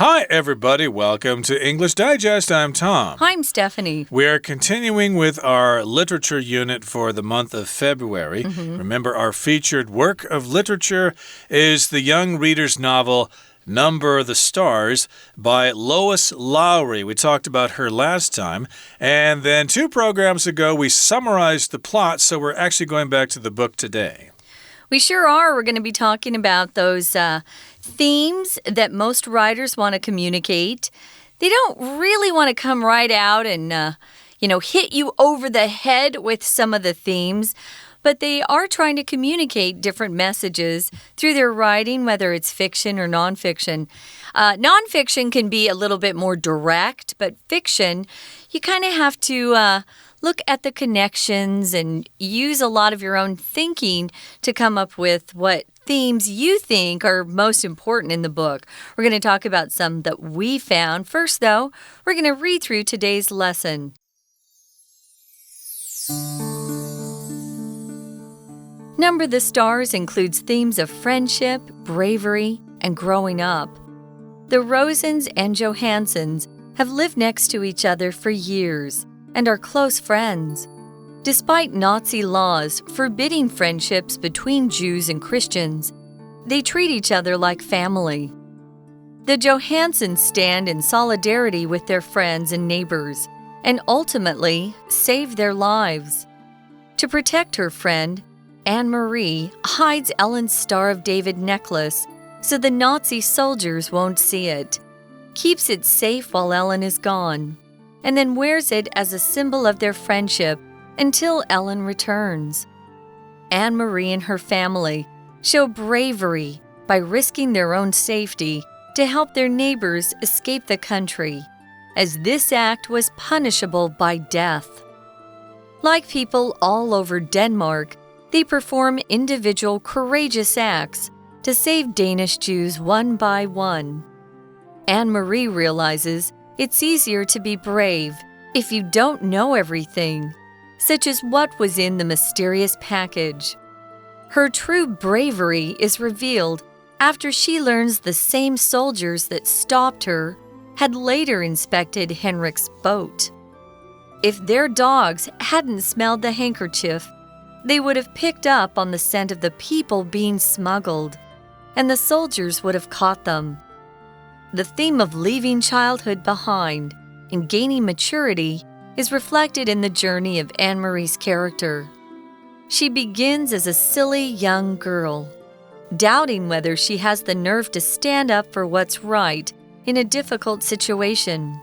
Hi, everybody. Welcome to English Digest. I'm Tom. Hi, I'm Stephanie. We are continuing with our literature unit for the month of February. Remember, our featured work of literature is the young reader's novel Number the Stars by Lois Lowry. We talked about her last time. And then 2 programs ago, we summarized the plot, so we're actually going back to the book today. We sure are. We're going to be talking about those themes that most writers want to communicate. They don't really want to come right out and, hit you over the head with some of the themes, but they are trying to communicate different messages through their writing, whether it's fiction or nonfiction. Nonfiction can be a little bit more direct, but fiction, you kind of have to look at the connections and use a lot of your own thinking to come up with what themes you think are most important in the book. We're going to talk about some that we found. First, though, we're going to read through today's lesson. Number the Stars includes themes of friendship, bravery, and growing up. The Rosens and Johansons have lived next to each other for years and are close friends. Despite Nazi laws forbidding friendships between Jews and Christians, they treat each other like family. The Johansons stand in solidarity with their friends and neighbors and ultimately save their lives. To protect her friend, Anne-Marie hides Ellen's Star of David necklace so the Nazi soldiers won't see it, keeps it safe while Ellen is gone, and then wears it as a symbol of their friendship until Ellen returns. Anne-Marie and her family show bravery by risking their own safety to help their neighbors escape the country, as this act was punishable by death. Like people all over Denmark, they perform individual courageous acts to save Danish Jews one by one. Anne-Marie realizes it's easier to be brave if you don't know everything, such as what was in the mysterious package. Her true bravery is revealed after she learns the same soldiers that stopped her had later inspected Henrik's boat. If their dogs hadn't smelled the handkerchief, they would have picked up on the scent of the people being smuggled, and the soldiers would have caught them. The theme of leaving childhood behind and gaining maturity is reflected in the journey of Anne-Marie's character. She begins as a silly young girl, doubting whether she has the nerve to stand up for what's right in a difficult situation.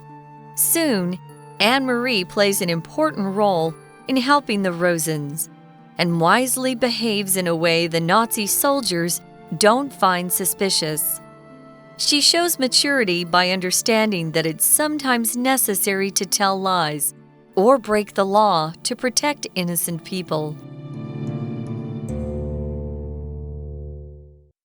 Soon, Anne-Marie plays an important role in helping the Rosens and wisely behaves in a way the Nazi soldiers don't find suspicious. She shows maturity by understanding that it's sometimes necessary to tell lies or break the law to protect innocent people.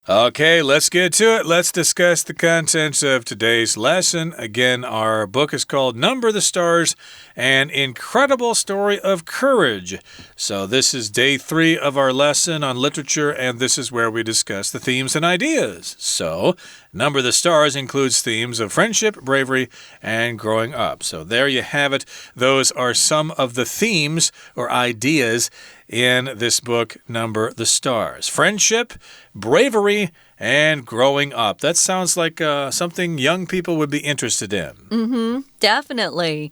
Okay, let's get to it. Let's discuss the contents of today's lesson. Again, our book is called Number the Stars, an incredible story of courage. So this is day 3 of our lesson on literature, and this is where we discuss the themes and ideas. So, Number the Stars includes themes of friendship, bravery, and growing up. So there you have it. Those are some of the themes or ideas in this book, Number the Stars. Friendship, bravery, and growing up. That sounds like something young people would be interested in. Definitely.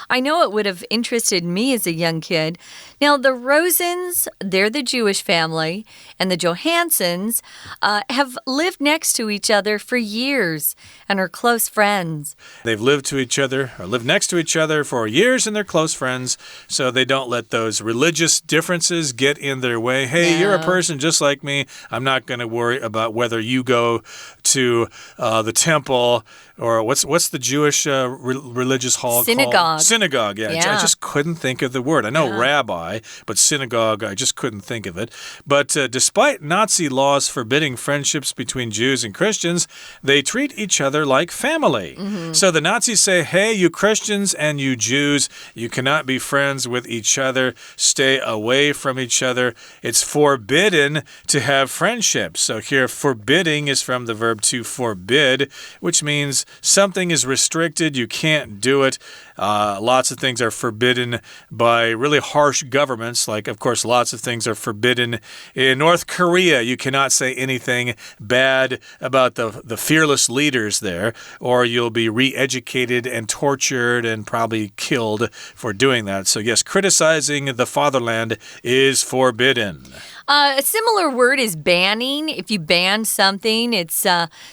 I know it would have interested me as a young kid. Now, the Rosens, they're the Jewish family, and the Johansons have lived next to each other for years and are close friends. They've lived next to each other for years and they're close friends, so they don't let those religious differences get in their way. Hey, you're a person just like me. I'm not going to worry about whether you go to the temple or what's the Jewish religious hall Synagogue. called? Synagogue, yeah. I just couldn't think of the word. I know rabbi, but synagogue, I just couldn't think of it. But despite Nazi laws forbidding friendships between Jews and Christians, they treat each other like family. So the Nazis say, hey, you Christians and you Jews, you cannot be friends with each other. Stay away from each other. It's forbidden to have friendship friendship. So here, forbidding is from the verb to forbid, which means something is restricted. You can't do it. Lots of things are forbidden by really harsh governments. Like, of course, lots of things are forbidden in North Korea. You cannot say anything bad about the fearless leaders there, or you'll be re-educated and tortured and probably killed for doing that. So yes, criticizing the fatherland is forbidden. A similar word is banning. If you ban something, it's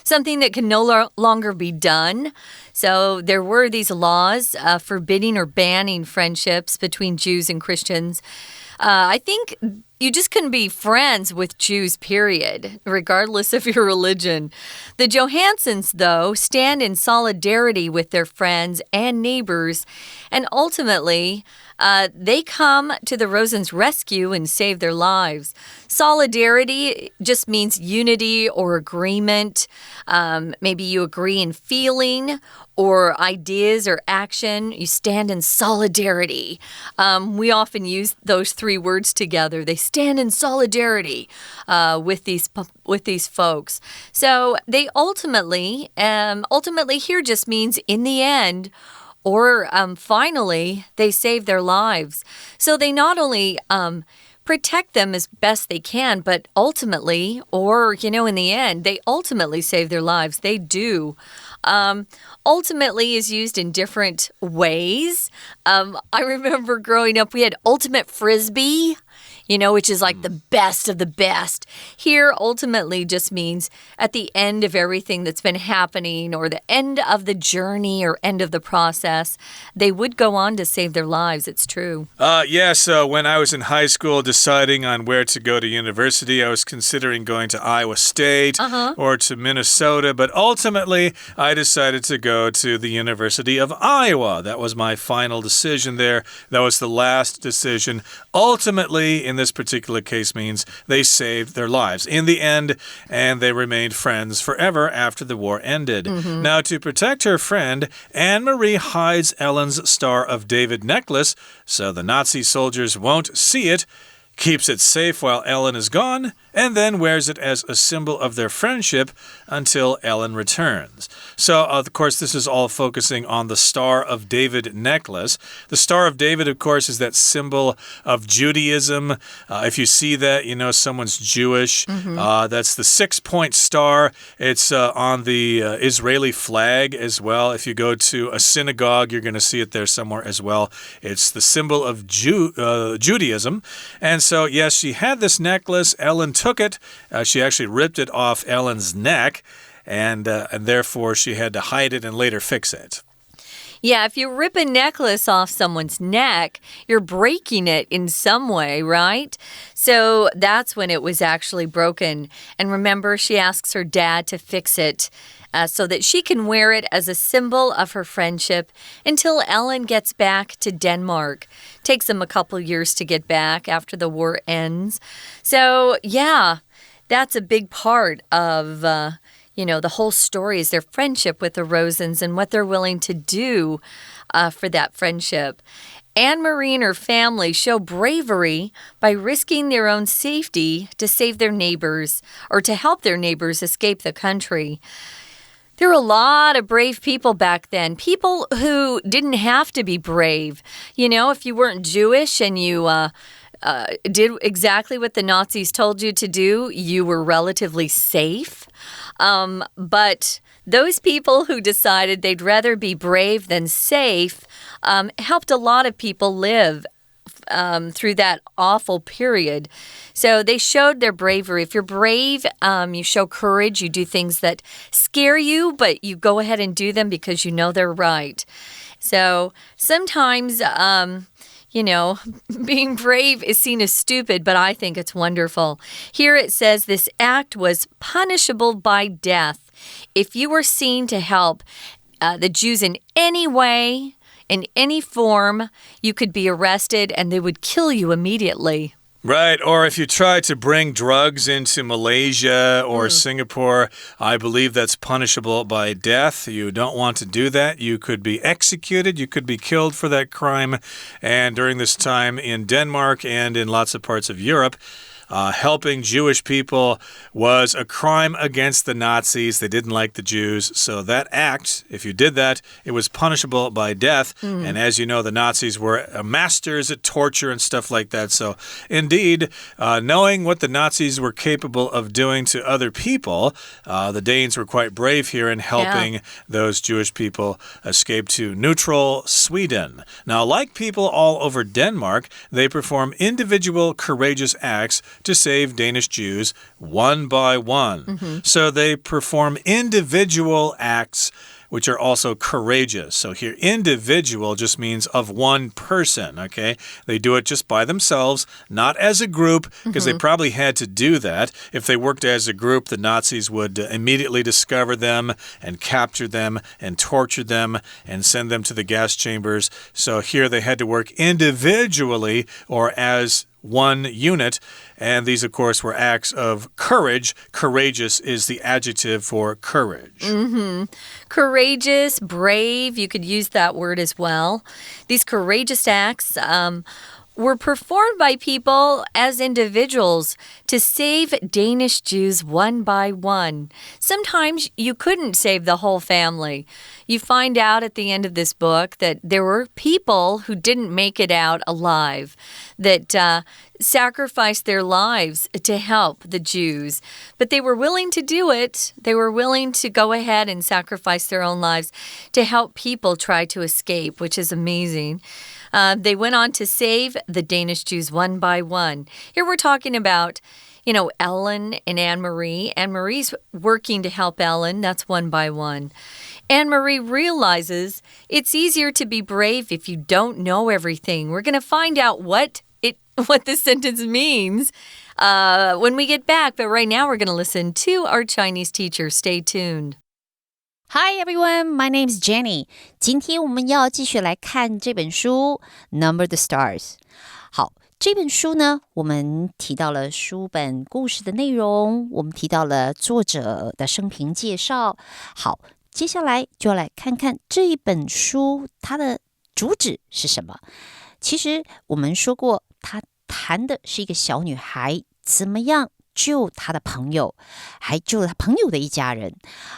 something that can no longer be done. So there were these laws forbidding or banning friendships between Jews and Christians. I think you just couldn't be friends with Jews, period, regardless of your religion. The Johansons, though, stand in solidarity with their friends and neighbors, and ultimately, they come to the Rosens' rescue and save their lives. Solidarity just means unity or agreement. Maybe you agree in feeling or ideas or action. You stand in solidarity. We often use those three words together. They stand in solidarity with these folks. So they ultimately here just means in the end, or finally, they save their lives. So they not only protect them as best they can, but ultimately, or, in the end, they ultimately save their lives. They do. Ultimately is used in different ways. I remember growing up, we had ultimate frisbee, which is like the best of the best. Here, ultimately just means at the end of everything that's been happening or the end of the journey or end of the process, they would go on to save their lives. It's true. So when I was in high school deciding on where to go to university, I was considering going to Iowa State or to Minnesota, but ultimately I decided to go to the University of Iowa. That was my final decision there. That was the last decision. Ultimately, in this particular case, means they saved their lives in the end, and they remained friends forever after the war ended. Now, to protect her friend, Anne-Marie hides Ellen's Star of David necklace so the Nazi soldiers won't see it, keeps it safe while Ellen is gone, and then wears it as a symbol of their friendship until Ellen returns. So, of course, this is all focusing on the Star of David necklace. The Star of David, of course, is that symbol of Judaism. If you see that, you know someone's Jewish. That's the 6-point star. It's on the Israeli flag as well. If you go to a synagogue, you're going to see it there somewhere as well. It's the symbol of Judaism. And so, yes, she had this necklace. Ellen took it. She actually ripped it off Ellen's neck, and therefore she had to hide it and later fix it. Yeah, if you rip a necklace off someone's neck, you're breaking it in some way, right? So that's when it was actually broken. And remember, she asks her dad to fix it so that she can wear it as a symbol of her friendship until Ellen gets back to Denmark. Takes them a couple years to get back after the war ends. So, yeah, that's a big part of the whole story is their friendship with the Rosens and what they're willing to do for that friendship. Anne-Marie and her family show bravery by risking their own safety to save their neighbors or to help their neighbors escape the country. There were a lot of brave people back then, people who didn't have to be brave. If you weren't Jewish and you did exactly what the Nazis told you to do, you were relatively safe. But those people who decided they'd rather be brave than safe helped a lot of people live through that awful period. So they showed their bravery. If you're brave, you show courage, you do things that scare you, but you go ahead and do them because you know they're right. So sometimes being brave is seen as stupid, but I think it's wonderful. Here it says this act was punishable by death. If you were seen to help the Jews in any way, in any form, you could be arrested and they would kill you immediately. Right, or if you try to bring drugs into Malaysia or Singapore, I believe that's punishable by death. You don't want to do that. You could be executed. You could be killed for that crime. And during this time in Denmark and in lots of parts of Europe, helping Jewish people was a crime against the Nazis. They didn't like the Jews. So that act, if you did that, it was punishable by death. And as you know, the Nazis were masters at torture and stuff like that. So indeed, knowing what the Nazis were capable of doing to other people, the Danes were quite brave here in helping those Jewish people escape to neutral Sweden. Now, like people all over Denmark, they perform individual courageous acts to save Danish Jews one by one. So they perform individual acts which are also courageous. So here, individual just means of one person, okay? They do it just by themselves, not as a group, because they probably had to do that. If they worked as a group, the Nazis would immediately discover them and capture them and torture them and send them to the gas chambers. So here they had to work individually or as one unit, and these, of course, were acts of courage. Courageous is the adjective for courage. Courageous, brave, you could use that word as well. These courageous acts were performed by people as individuals to save Danish Jews one by one. Sometimes you couldn't save the whole family. You find out at the end of this book that there were people who didn't make it out alive, that sacrificed their lives to help the Jews. But they were willing to do it. They were willing to go ahead and sacrifice their own lives to help people try to escape, which is amazing. They went on to save the Danish Jews one by one. Here we're talking about, Ellen and Anne-Marie. Anne-Marie's working to help Ellen. That's one by one. Anne-Marie realizes it's easier to be brave if you don't know everything. We're going to find out what this sentence means when we get back. But right now we're going to listen to our Chinese teacher. Stay tuned. Hi everyone, my name is Jenny. 今天我们要继续来看这本书 Number the Stars. 好，这本书呢，我们提到了书本故事的内容，我们提到了作者的生平介绍。好，接下来就要来看看这一本书它的主旨是什么。其实我们说过，它谈的是一个小女孩怎么样救他的朋友，还救了他朋友的一家人。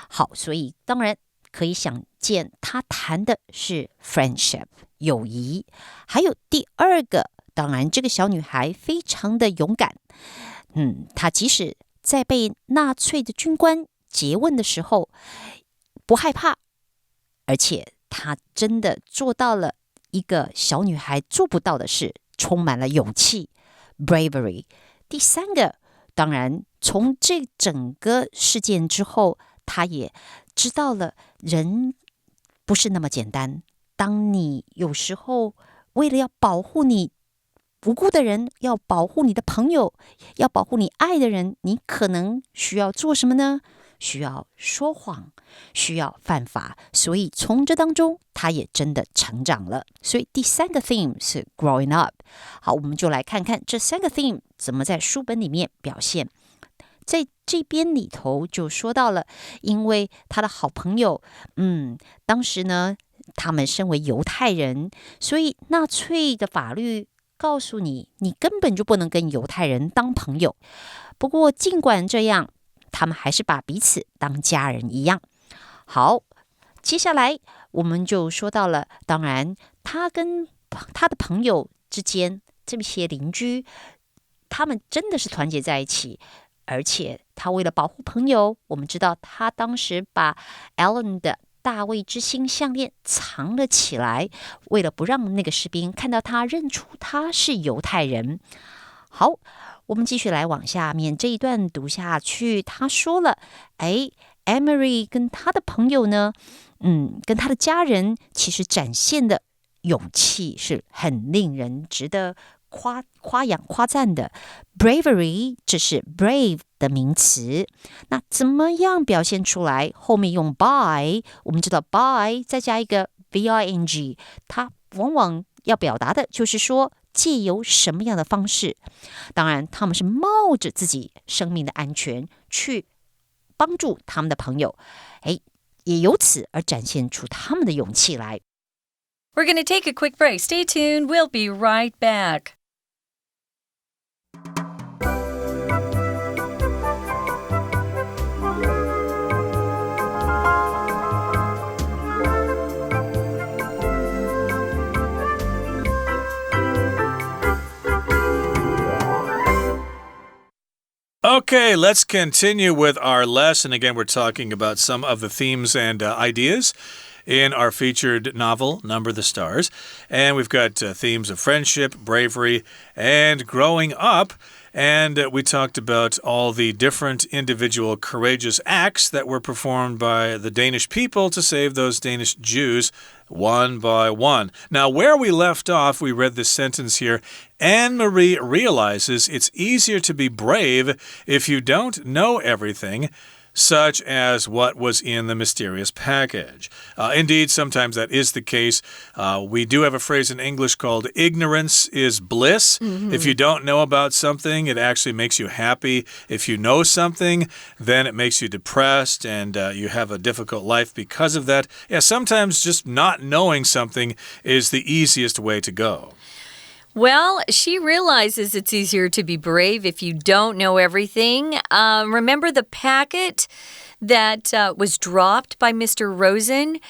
好，所以当然可以想见，他谈的是 friendship 友谊。还有第二个，当然这个小女孩非常的勇敢。她即使在被纳粹的军官诘问的时候不害怕，而且她真的做到了一个小女孩做不到的事，充满了勇气 bravery。第三个，当然从这整个事件之后，他也知道了人不是那么简单。当你有时候为了要保护你无辜的人，要保护你的朋友，要保护你爱的人，你可能需要做什么呢？需要说谎，需要犯法。所以从这当中他也真的成长了。所以第三个 theme 是 growing up。 好，我们就来看看这三个 theme 怎么在书本里面表现。在这边里头就说到了，因为他的好朋友当时呢他们身为犹太人，所以纳粹的法律告诉你，你根本就不能跟犹太人当朋友。不过尽管这样，他们还是把彼此当家人一样。好，接下来我们就说到了，当然他跟他的朋友之间，这些邻居他们真的是团结在一起，而且他为了保护朋友，我们知道他当时把 Ellen 的大卫之星项链藏了起来，为了不让那个士兵看到他，认出他是犹太人。好，我们继续来往下面这一段读下去。他说了，Emery 跟他的朋友呢，跟他的家人其实展现的勇气是很令人值得夸奖夸赞的。 Bravery 这是 brave 的名词，那怎么样表现出来？后面用 by， 我们知道 by 再加一个 VING， 它往往要表达的就是说借由什么样的方式。当然他们是冒着自己生命的安全去帮助他们的朋友，也由此而展现出他们的勇气来。 We're going to take a quick break. Stay tuned. We'll be right back. Okay, let's continue with our lesson. Again, we're talking about some of the themes and ideas in our featured novel, Number the Stars. And we've got themes of friendship, bravery, and growing up. And we talked about all the different individual courageous acts that were performed by the Danish people to save those Danish Jews one by one. Now, where we left off, we read this sentence here. Anne-Marie realizes it's easier to be brave if you don't know everything, such as what was in the mysterious package. Indeed, sometimes that is the case. We do have a phrase in English called ignorance is bliss. If you don't know about something, it actually makes you happy. If you know something, then it makes you depressed and you have a difficult life because of that. Yeah, sometimes just not knowing something is the easiest way to go. Well, she realizes it's easier to be brave if you don't know everything. Remember the packet that was dropped by Mr. Rosen?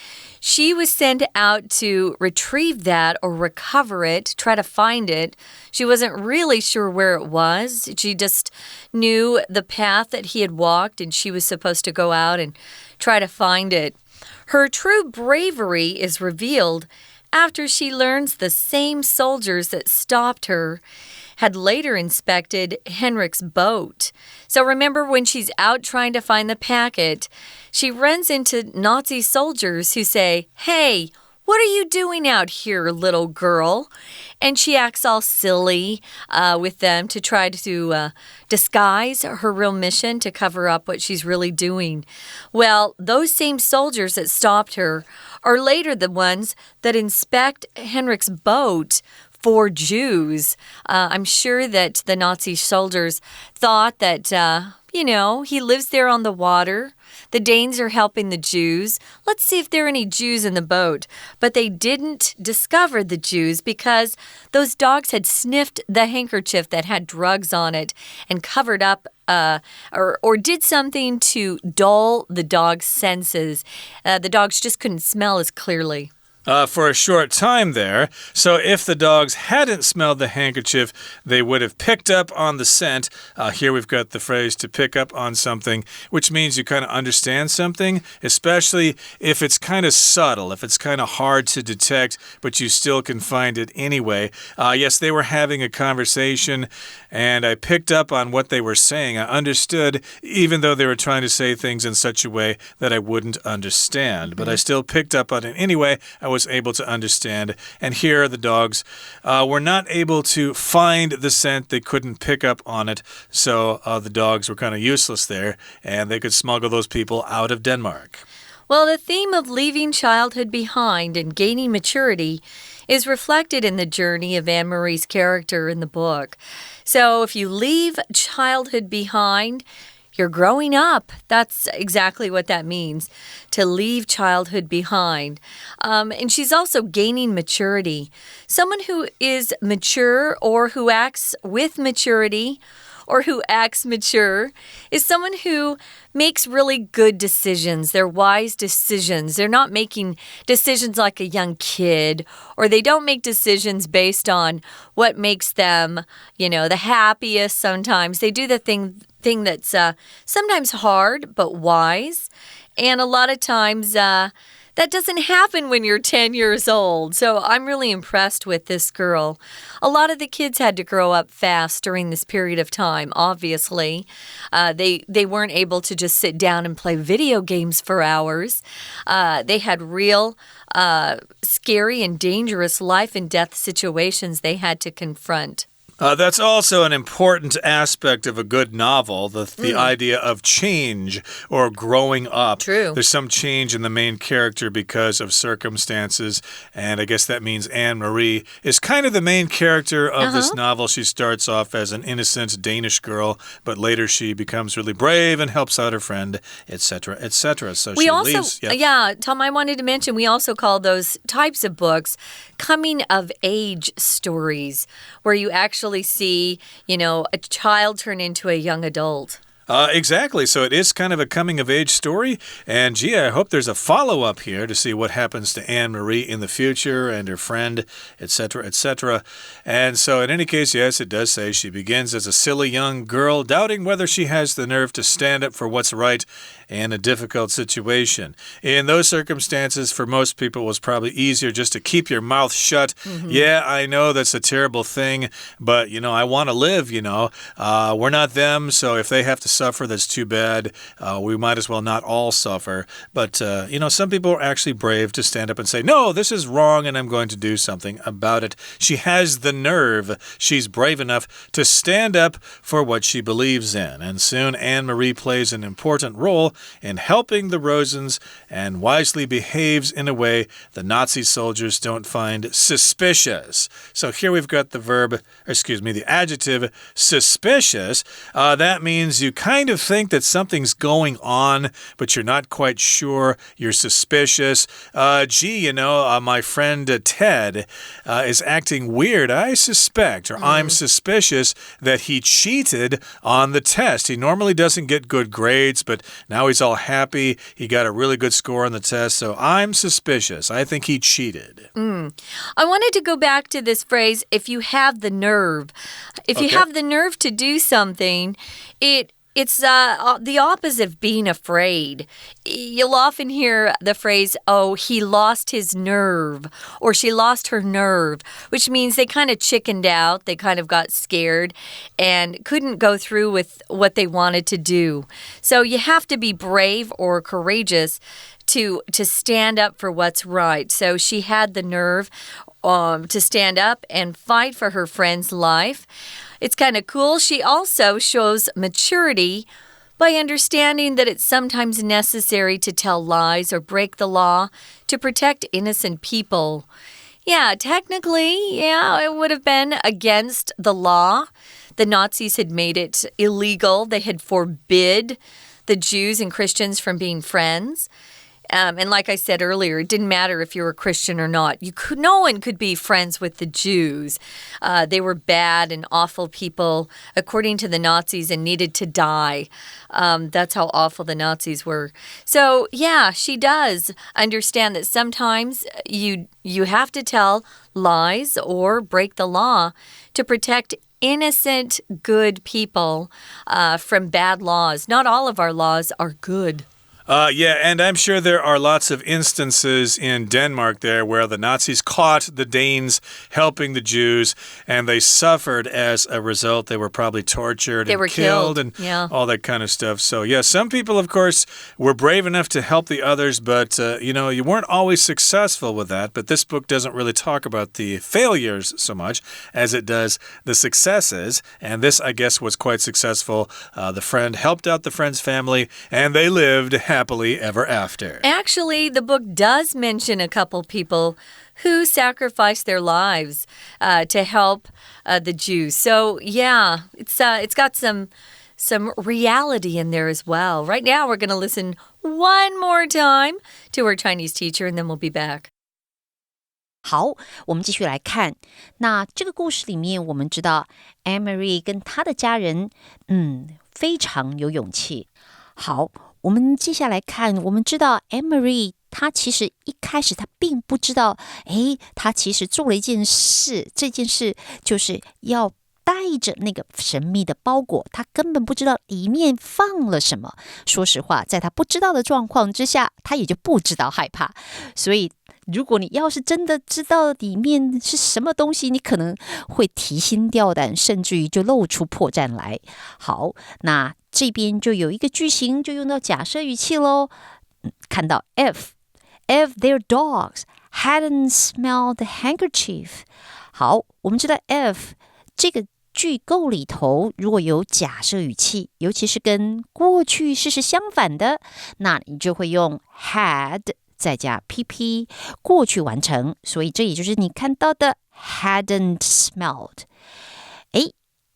She was sent out to retrieve that or recover it, try to find it. She wasn't really sure where it was. She just knew the path that he had walked, and she was supposed to go out and try to find it. Her true bravery is revealed after she learns the same soldiers that stopped her had later inspected Henrik's boat. So remember, when she's out trying to find the packet, she runs into Nazi soldiers who say, "Hey, what are you doing out here, little girl?" And she acts all silly with them to try to disguise her real mission to cover up what she's really doing. Well, those same soldiers that stopped her are later the ones that inspect Henrik's boat for Jews. I'm sure that the Nazi soldiers thought that, he lives there on the water. The Danes are helping the Jews. Let's see if there are any Jews in the boat. But they didn't discover the Jews because those dogs had sniffed the handkerchief that had drugs on it and covered up or did something to dull the dog's senses. The dogs just couldn't smell as clearly. For a short time there. So if the dogs hadn't smelled the handkerchief, they would have picked up on the scent. Here we've got the phrase to pick up on something, which means you kind of understand something, especially if it's kind of subtle, if it's kind of hard to detect, but you still can find it anyway. Yes, they were having a conversation, and I picked up on what they were saying. I understood, even though they were trying to say things in such a way that I wouldn't understand. But I still picked up on it anyway. I was able to understand. And here the dogs were not able to find the scent. They couldn't pick up on it. So the dogs were kind of useless there, and they could smuggle those people out of Denmark. Well, the theme of leaving childhood behind and gaining maturity is reflected in the journey of Anne-Marie's character in the book. So if you leave childhood behind, you're growing up. That's exactly what that means, to leave childhood behind. And she's also gaining maturity. Someone who is mature or who acts with maturity or who acts mature is someone who makes really good decisions. They're wise decisions. They're not making decisions like a young kid, or they don't make decisions based on what makes them, the happiest sometimes. They do the thing that's sometimes hard but wise, and a lot of times that doesn't happen when you're 10 years old. So I'm really impressed with this girl. A lot of the kids had to grow up fast during this period of time, obviously. They weren't able to just sit down and play video games for hours. They had real scary and dangerous life and death situations they had to confront. That's also an important aspect of a good novel, the idea of change or growing up. True. There's some change in the main character because of circumstances, and I guess that means Anne-Marie is kind of the main character of this novel. She starts off as an innocent Danish girl, but later she becomes really brave and helps out her friend, etc., etc. So she leaves. Yeah, Tom, I wanted to mention we also call those types of books coming-of-age stories, where you actually see, a child turn into a young adult. Exactly. So it is kind of a coming-of-age story. And, gee, I hope there's a follow-up here to see what happens to Anne-Marie in the future and her friend, etc., etc. And so in any case, yes, it does say she begins as a silly young girl, doubting whether she has the nerve to stand up for what's right in a difficult situation. In those circumstances, for most people, it was probably easier just to keep your mouth shut. Yeah, I know that's a terrible thing, but, I want to live, We're not them, so if they have to suffer, that's too bad. We might as well not all suffer. But, some people are actually brave to stand up and say, no, this is wrong, and I'm going to do something about it. She has the nerve. She's brave enough to stand up for what she believes in. And soon, Anne-Marie plays an important role in helping the Rosens and wisely behaves in a way the Nazi soldiers don't find suspicious. So here we've got the adjective suspicious. That means you kind of think that something's going on, but you're not quite sure. You're suspicious. My friend Ted is acting weird, I suspect, or I'm suspicious that he cheated on the test. He normally doesn't get good grades, but now he's all happy. He got a really good score on the test, so I'm suspicious. I think he cheated. I wanted to go back to this phrase, if you have the nerve. If you have the nerve to do something, it's the opposite of being afraid. You'll often hear the phrase, oh, he lost his nerve, or she lost her nerve, which means they kind of chickened out, they kind of got scared and couldn't go through with what they wanted to do. So you have to be brave or courageous to stand up for what's right. So she had the nerve to stand up and fight for her friend's life. It's kind of cool. She also shows maturity by understanding that it's sometimes necessary to tell lies or break the law to protect innocent people. Yeah, technically, it would have been against the law. The Nazis had made it illegal. They had forbid the Jews and Christians from being friends. And like I said earlier, it didn't matter if you were a Christian or not. No one could be friends with the Jews. They were bad and awful people, according to the Nazis, and needed to die. That's how awful the Nazis were. So, yeah, she does understand that sometimes you have to tell lies or break the law to protect innocent, good people from bad laws. Not all of our laws are good. And I'm sure there are lots of instances in Denmark there where the Nazis caught the Danes helping the Jews, and they suffered as a result. They were probably tortured they and were killed and all that kind of stuff. So, some people, of course, were brave enough to help the others, but, you weren't always successful with that. But this book doesn't really talk about the failures so much as it does the successes. And this, I guess, was quite successful. The friend helped out the friend's family, and they lived happily ever after. Actually, the book does mention a couple people who sacrificed their lives to help the Jews. So, it's got some reality in there as well. Right now, we're going to listen one more time to our Chinese teacher, and then we'll be back. 好，我们继续来看。那这个故事里面，我们知道 Anne-Marie 跟她的家人，非常有勇气。好，我们接下来看，我们知道 Anne-Marie 她其实一开始她并不知道，她其实做了一件事，这件事就是要带着那个神秘的包裹，她根本不知道里面放了什么。说实话，在她不知道的状况之下，她也就不知道害怕。所以如果你要是真的知道里面是什么东西，你可能会提心吊胆，甚至于就露出破绽来。好，那这边就有一个句型就用到假设语气咯。看到 if their dogs hadn't smelled the handkerchief。 好，我们知道 if 这个句构里头如果有假设语气，尤其是跟过去式是相反的，那你就会用 had再加 PP 过去完成，所以这也就是你看到的 hadn't smelled。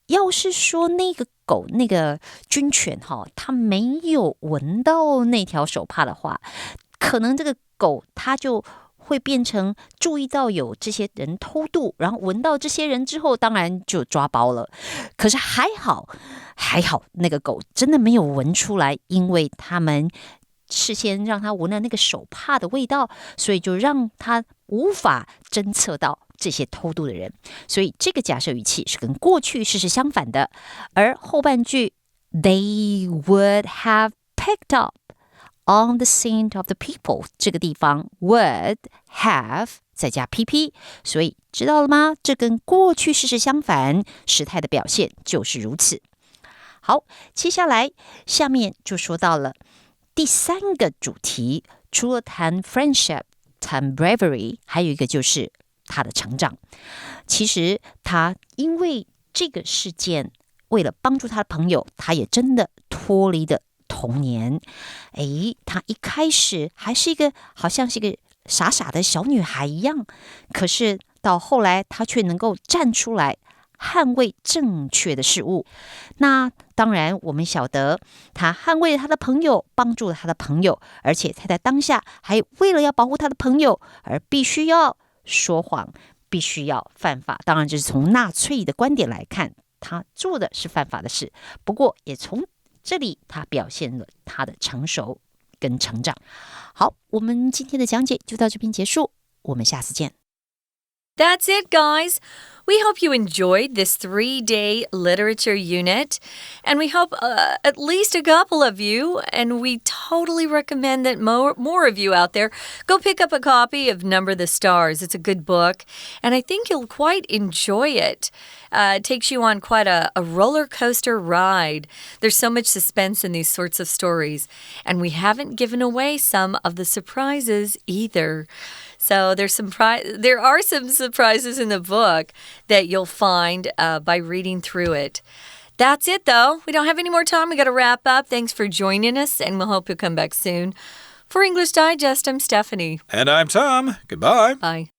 要是说那个狗那个军犬它没有闻到那条手帕的话，可能这个狗它就会变成注意到有这些人偷渡，然后闻到这些人之后，当然就抓包了。可是还好那个狗真的没有闻出来，因为他们事先让他闻了那个手帕的味道，所以就让他无法侦测到这些偷渡的人。所以这个假设语气是跟过去式是相反的。而后半句 They would have picked up on the scent of the people 这个地方 would have 再加 PP， 所以知道了吗？这跟过去式是相反，时态的表现就是如此。好，接下来下面就说到了第3个主题，除了谈 friendship 谈 bravery， 还有一个就是他的成长。其实他因为这个事件，为了帮助他的朋友，他也真的脱离了童年。他一开始还是好像是一个傻傻的小女孩一样，可是到后来他却能够站出来捍卫正确的事物。那当然我们晓得他捍卫了他的朋友，帮助了他的朋友，而且他在当下还为了要保护他的朋友而必须要说谎，必须要犯法。当然这是从纳粹的观点来看，他做的是犯法的事，不过也从这里他表现了他的成熟跟成长。好，我们今天的讲解就到这边结束，我们下次见。That's it, guys. We hope you enjoyed this 3-day literature unit, and we hope at least a couple of you, and we totally recommend that more of you out there go pick up a copy of Number the Stars. It's a good book, and I think you'll quite enjoy it. It takes you on quite a roller coaster ride. There's so much suspense in these sorts of stories, and we haven't given away some of the surprises either. So there are some surprises in the book that you'll find by reading through it. That's it, though. We don't have any more time. We got to wrap up. Thanks for joining us, and we'll hope you'll come back soon. For English Digest, I'm Stephanie. And I'm Tom. Goodbye. Bye.